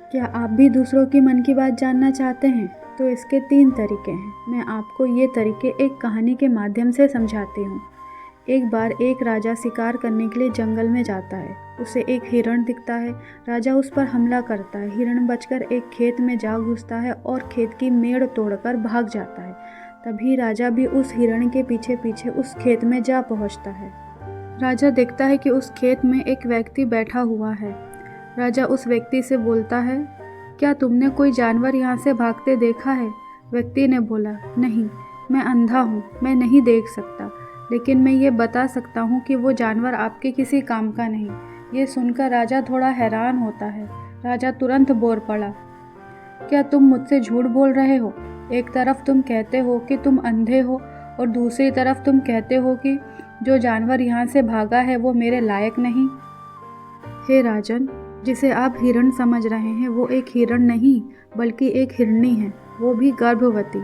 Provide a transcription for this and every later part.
क्या आप भी दूसरों की मन की बात जानना चाहते हैं? तो इसके 3 तरीके हैं। मैं आपको ये तरीके एक कहानी के माध्यम से समझाती हूँ। एक बार एक राजा शिकार करने के लिए जंगल में जाता है। उसे एक हिरण दिखता है। राजा उस पर हमला करता है। हिरण बचकर एक खेत में जा घुसता है और खेत की मेड़ तोड़कर भाग जाता है। तभी राजा भी उस हिरण के पीछे पीछे उस खेत में जा पहुँचता है। राजा देखता है कि उस खेत में एक व्यक्ति बैठा हुआ है। राजा उस व्यक्ति से बोलता है, क्या तुमने कोई जानवर यहाँ से भागते देखा है? व्यक्ति ने बोला, नहीं, मैं अंधा हूँ, मैं नहीं देख सकता, लेकिन मैं ये बता सकता हूँ कि वो जानवर आपके किसी काम का नहीं। ये सुनकर राजा थोड़ा हैरान होता है। राजा तुरंत बोल पड़ा, क्या तुम मुझसे झूठ बोल रहे हो? एक तरफ तुम कहते हो कि तुम अंधे हो और दूसरी तरफ तुम कहते हो कि जो जानवर यहाँ से भागा है वो मेरे लायक नहीं। हे राजन, जिसे आप हिरण समझ रहे हैं वो एक हिरण नहीं बल्कि एक हिरनी है, वो भी गर्भवती।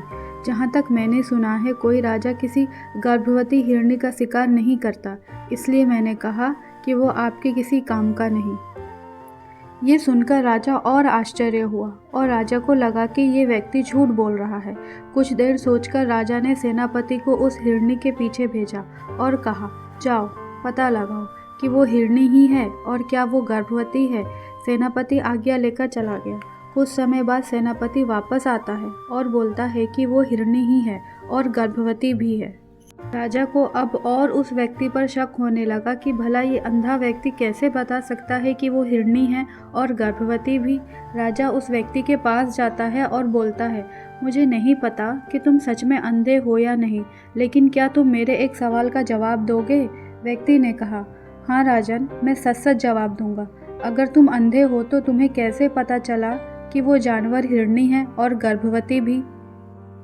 जहाँ तक मैंने सुना है कोई राजा किसी गर्भवती हिरनी का शिकार नहीं करता, इसलिए मैंने कहा कि वो आपके किसी काम का नहीं। ये सुनकर राजा और आश्चर्य हुआ और राजा को लगा कि ये व्यक्ति झूठ बोल रहा है। कुछ देर सोचकर राजा ने सेनापति को उस हिरनी के पीछे भेजा और कहा, जाओ पता लगाओ कि वो हिरनी ही है और क्या वो गर्भवती है। सेनापति आज्ञा लेकर चला गया। कुछ समय बाद सेनापति वापस आता है और बोलता है कि वो हिरनी ही है और गर्भवती भी है। राजा को अब और उस व्यक्ति पर शक होने लगा कि भला ये अंधा व्यक्ति कैसे बता सकता है कि वो हिरनी है और गर्भवती भी। राजा उस व्यक्ति के पास जाता है और बोलता है, मुझे नहीं पता कि तुम सच में अंधे हो या नहीं, लेकिन क्या तुम मेरे एक सवाल का जवाब दोगे? व्यक्ति ने कहा, हाँ राजन, मैं सच सच जवाब दूंगा। अगर तुम अंधे हो तो तुम्हें कैसे पता चला कि वो जानवर हिरनी है और गर्भवती भी?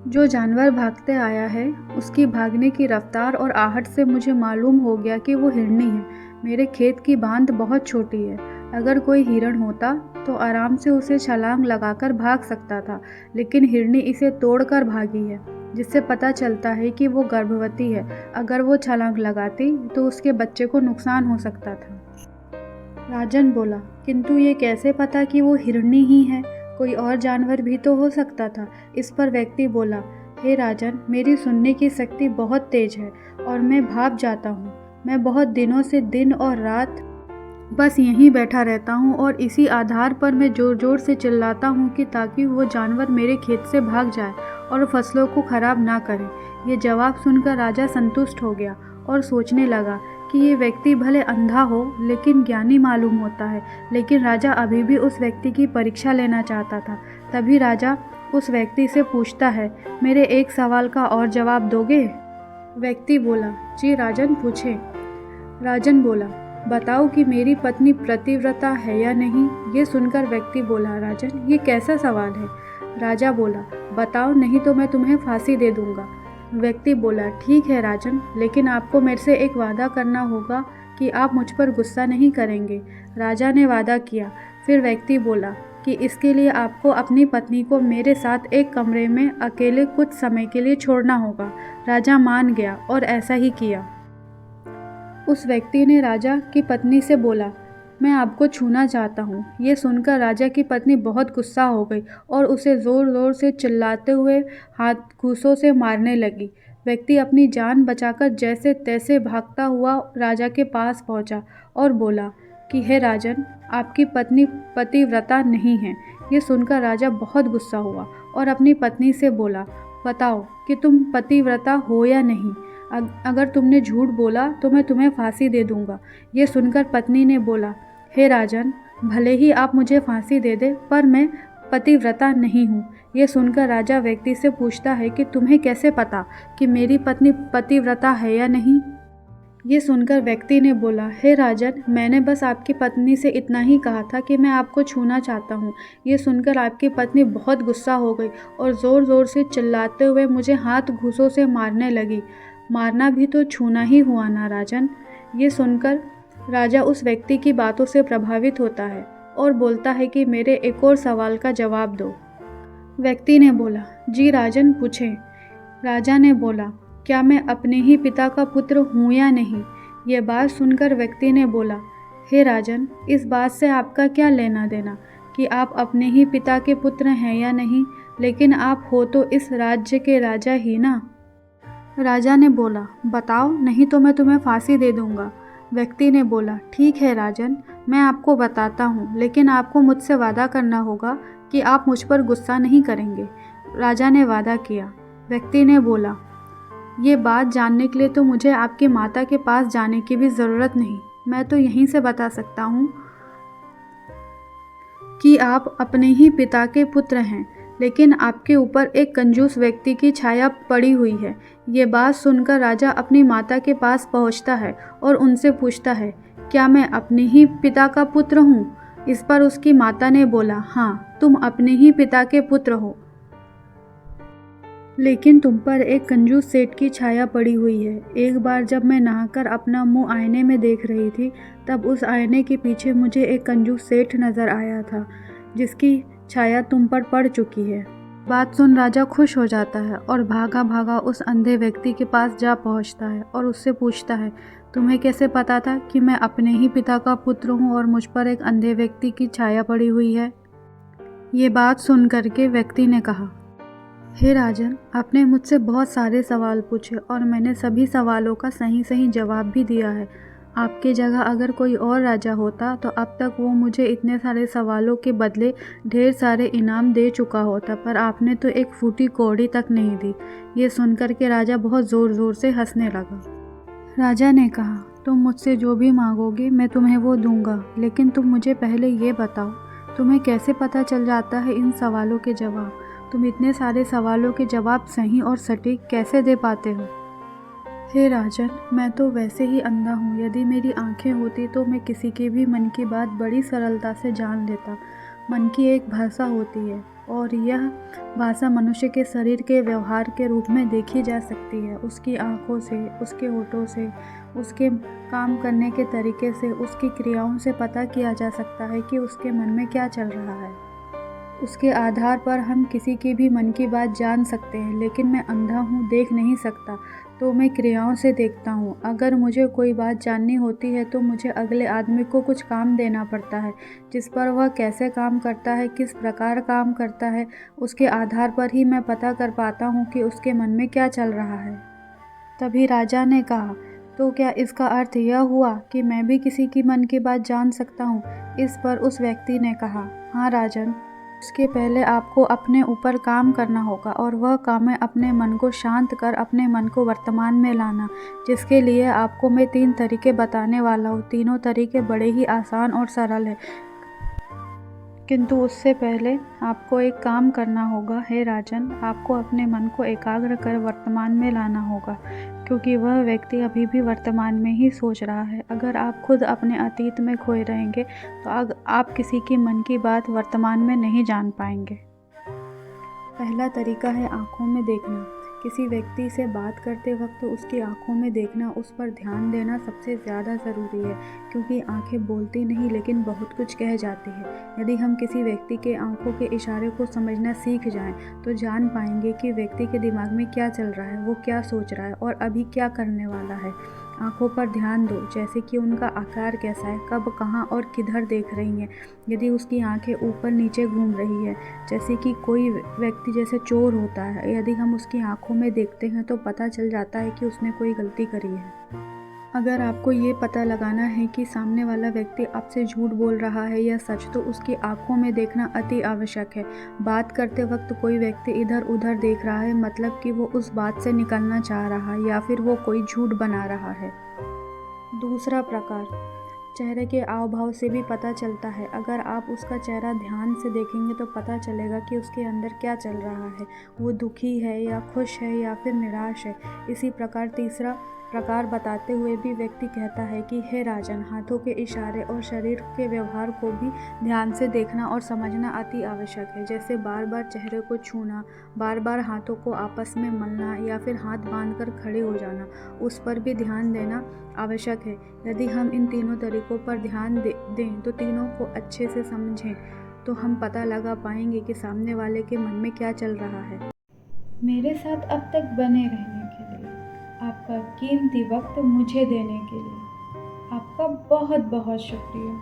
जो जानवर भागते आया है उसकी भागने की रफ्तार और आहट से मुझे मालूम हो गया कि वो हिरनी है। मेरे खेत की बांध बहुत छोटी है। अगर कोई हिरण होता तो आराम से उसे छलांग लगाकर भाग सकता था, लेकिन हिरनी इसे तोड़कर भागी है, जिससे पता चलता है कि वो गर्भवती है। अगर वो छलांग लगाती तो उसके बच्चे को नुकसान हो सकता था। राजन बोला, किंतु ये कैसे पता कि वो हिरनी ही है? कोई और जानवर भी तो हो सकता था। इस पर व्यक्ति बोला, हे राजन, मेरी सुनने की शक्ति बहुत तेज है और मैं भाप जाता हूँ। मैं बहुत दिनों से दिन और रात बस यहीं बैठा रहता हूँ और इसी आधार पर मैं ज़ोर ज़ोर से चिल्लाता हूँ कि ताकि वो जानवर मेरे खेत से भाग जाए और फसलों को खराब ना करे। ये जवाब सुनकर राजा संतुष्ट हो गया और सोचने लगा कि ये व्यक्ति भले अंधा हो लेकिन ज्ञानी मालूम होता है। लेकिन राजा अभी भी उस व्यक्ति की परीक्षा लेना चाहता था। तभी राजा उस व्यक्ति से पूछता है, मेरे एक सवाल का और जवाब दोगे? व्यक्ति बोला, जी राजन, पूछें। राजन बोला, बताओ कि मेरी पत्नी पतिव्रता है या नहीं? ये सुनकर व्यक्ति बोला, राजन, ये कैसा सवाल है? राजा बोला, बताओ, नहीं तो मैं तुम्हें फांसी दे दूंगा। व्यक्ति बोला, ठीक है राजन, लेकिन आपको मेरे से एक वादा करना होगा कि आप मुझ पर गुस्सा नहीं करेंगे। राजा ने वादा किया। फिर व्यक्ति बोला कि इसके लिए आपको अपनी पत्नी को मेरे साथ एक कमरे में अकेले कुछ समय के लिए छोड़ना होगा। राजा मान गया और ऐसा ही किया। उस व्यक्ति ने राजा की पत्नी से बोला, मैं आपको छूना चाहता हूँ। ये सुनकर राजा की पत्नी बहुत गुस्सा हो गई और उसे ज़ोर ज़ोर से चिल्लाते हुए हाथ घूंसों से मारने लगी। व्यक्ति अपनी जान बचाकर जैसे तैसे भागता हुआ राजा के पास पहुँचा और बोला कि हे राजन, आपकी पत्नी पतिव्रता नहीं है। ये सुनकर राजा बहुत गुस्सा हुआ और अपनी पत्नी से बोला, बताओ कि तुम पतिव्रता हो या नहीं? अगर तुमने झूठ बोला तो मैं तुम्हें फांसी दे दूंगा। ये सुनकर पत्नी ने बोला, हे राजन, भले ही आप मुझे फांसी दे दे, पर मैं पतिव्रता नहीं हूँ। ये सुनकर राजा व्यक्ति से पूछता है कि तुम्हें कैसे पता कि मेरी पत्नी पतिव्रता है या नहीं? ये सुनकर व्यक्ति ने बोला, हे राजन, मैंने बस आपकी पत्नी से इतना ही कहा था कि मैं आपको छूना चाहता हूँ। ये सुनकर आपकी पत्नी बहुत गुस्सा हो गई और ज़ोर ज़ोर से चिल्लाते हुए मुझे हाथ घूंसों से मारने लगी। मारना भी तो छूना ही हुआ ना राजन? ये सुनकर राजा उस व्यक्ति की बातों से प्रभावित होता है और बोलता है कि मेरे एक और सवाल का जवाब दो। व्यक्ति ने बोला, जी राजन, पूछें। राजा ने बोला, क्या मैं अपने ही पिता का पुत्र हूँ या नहीं? ये बात सुनकर व्यक्ति ने बोला, हे राजन, इस बात से आपका क्या लेना देना कि आप अपने ही पिता के पुत्र हैं या नहीं, लेकिन आप हो तो इस राज्य के राजा ही ना। राजा ने बोला, बताओ, नहीं तो मैं तुम्हें फांसी दे दूंगा। व्यक्ति ने बोला, ठीक है राजन, मैं आपको बताता हूँ, लेकिन आपको मुझसे वादा करना होगा कि आप मुझ पर गुस्सा नहीं करेंगे। राजा ने वादा किया। व्यक्ति ने बोला, ये बात जानने के लिए तो मुझे आपकी माता के पास जाने की भी ज़रूरत नहीं। मैं तो यहीं से बता सकता हूँ कि आप अपने ही पिता के पुत्र हैं, लेकिन आपके ऊपर एक कंजूस व्यक्ति की छाया पड़ी हुई है। ये बात सुनकर राजा अपनी माता के पास पहुँचता है और उनसे पूछता है, क्या मैं अपने ही पिता का पुत्र हूँ? इस पर उसकी माता ने बोला, हाँ, तुम अपने ही पिता के पुत्र हो, लेकिन तुम पर एक कंजूस सेठ की छाया पड़ी हुई है। एक बार जब मैं नहाकर अपना मुंह आईने में देख रही थी, तब उस आईने के पीछे मुझे एक कंजूस सेठ नज़र आया था, जिसकी छाया तुम पर पड़ चुकी है। बात सुन राजा खुश हो जाता है और भागा भागा उस अंधे व्यक्ति के पास जा पहुंचता है और उससे पूछता है, तुम्हें कैसे पता था कि मैं अपने ही पिता का पुत्र हूँ और मुझ पर एक अंधे व्यक्ति की छाया पड़ी हुई है? ये बात सुन करके व्यक्ति ने कहा, हे राजन, आपने मुझसे बहुत सारे सवाल पूछे और मैंने सभी सवालों का सही सही जवाब भी दिया है। आपकी जगह अगर कोई और राजा होता तो अब तक वो मुझे इतने सारे सवालों के बदले ढेर सारे इनाम दे चुका होता, पर आपने तो एक फूटी कौड़ी तक नहीं दी। ये सुनकर के राजा बहुत ज़ोर ज़ोर से हंसने लगा। राजा ने कहा, तुम मुझसे जो भी मांगोगे मैं तुम्हें वो दूंगा, लेकिन तुम मुझे पहले ये बताओ, तुम्हें कैसे पता चल जाता है इन सवालों के जवाब? तुम इतने सारे सवालों के जवाब सही और सटीक कैसे दे पाते हो? हे राजन, मैं तो वैसे ही अंधा हूँ। यदि मेरी आंखें होती तो मैं किसी के भी मन की बात बड़ी सरलता से जान लेता। मन की एक भाषा होती है और यह भाषा मनुष्य के शरीर के व्यवहार के रूप में देखी जा सकती है। उसकी आँखों से, उसके होठों से, उसके काम करने के तरीके से, उसकी क्रियाओं से पता किया जा सकता है कि उसके मन में क्या चल रहा है। उसके आधार पर हम किसी की भी मन की बात जान सकते हैं, लेकिन मैं अंधा हूँ, देख नहीं सकता, तो मैं क्रियाओं से देखता हूँ। अगर मुझे कोई बात जाननी होती है तो मुझे अगले आदमी को कुछ काम देना पड़ता है, जिस पर वह कैसे काम करता है, किस प्रकार काम करता है, उसके आधार पर ही मैं पता कर पाता हूँ कि उसके मन में क्या चल रहा है। तभी राजा ने कहा, तो क्या इसका अर्थ यह हुआ कि मैं भी किसी की मन की बात जान सकता हूँ? इस पर उस व्यक्ति ने कहा, हाँ राजन, उसके पहले आपको अपने ऊपर काम करना होगा और वह काम है अपने मन को शांत कर अपने मन को वर्तमान में लाना, जिसके लिए आपको मैं 3 तरीके बताने वाला हूँ। तीनों तरीके बड़े ही आसान और सरल हैं, किंतु उससे पहले आपको एक काम करना होगा। हे राजन, आपको अपने मन को एकाग्र कर वर्तमान में लाना होगा, क्योंकि वह व्यक्ति अभी भी वर्तमान में ही सोच रहा है। अगर आप खुद अपने अतीत में खोए रहेंगे तो आप किसी की मन की बात वर्तमान में नहीं जान पाएंगे। पहला तरीका है आँखों में देखना। किसी व्यक्ति से बात करते वक्त उसकी आंखों में देखना, उस पर ध्यान देना सबसे ज़्यादा ज़रूरी है, क्योंकि आंखें बोलती नहीं लेकिन बहुत कुछ कह जाती है। यदि हम किसी व्यक्ति के आंखों के इशारे को समझना सीख जाएं, तो जान पाएंगे कि व्यक्ति के दिमाग में क्या चल रहा है, वो क्या सोच रहा है और अभी क्या करने वाला है। आंखों पर ध्यान दो, जैसे कि उनका आकार कैसा है, कब, कहाँ और किधर देख रही हैं। यदि उसकी आंखें ऊपर नीचे घूम रही है, जैसे कि कोई व्यक्ति जैसे चोर होता है, यदि हम उसकी आंखों में देखते हैं तो पता चल जाता है कि उसने कोई गलती करी है। अगर आपको ये पता लगाना है कि सामने वाला व्यक्ति आपसे झूठ बोल रहा है या सच, तो उसकी आंखों में देखना अति आवश्यक है। बात करते वक्त कोई व्यक्ति इधर उधर देख रहा है, मतलब कि वो उस बात से निकलना चाह रहा है या फिर वो कोई झूठ बना रहा है। दूसरा प्रकार, चेहरे के हाव भाव से भी पता चलता है। अगर आप उसका चेहरा ध्यान से देखेंगे तो पता चलेगा कि उसके अंदर क्या चल रहा है, वो दुखी है या खुश है या फिर निराश है। इसी प्रकार तीसरा प्रकार बताते हुए भी व्यक्ति कहता है कि हे राजन, हाथों के इशारे और शरीर के व्यवहार को भी ध्यान से देखना और समझना अति आवश्यक है। जैसे बार बार चेहरे को छूना, बार बार हाथों को आपस में मलना या फिर हाथ बांधकर खड़े हो जाना, उस पर भी ध्यान देना आवश्यक है। यदि हम इन तीनों तरीकों पर ध्यान दें तो तीनों को अच्छे से समझें, तो हम पता लगा पाएंगे कि सामने वाले के मन में क्या चल रहा है। मेरे साथ अब तक बने रहने के लिए, आपका कीमती वक्त मुझे देने के लिए आपका बहुत बहुत शुक्रिया।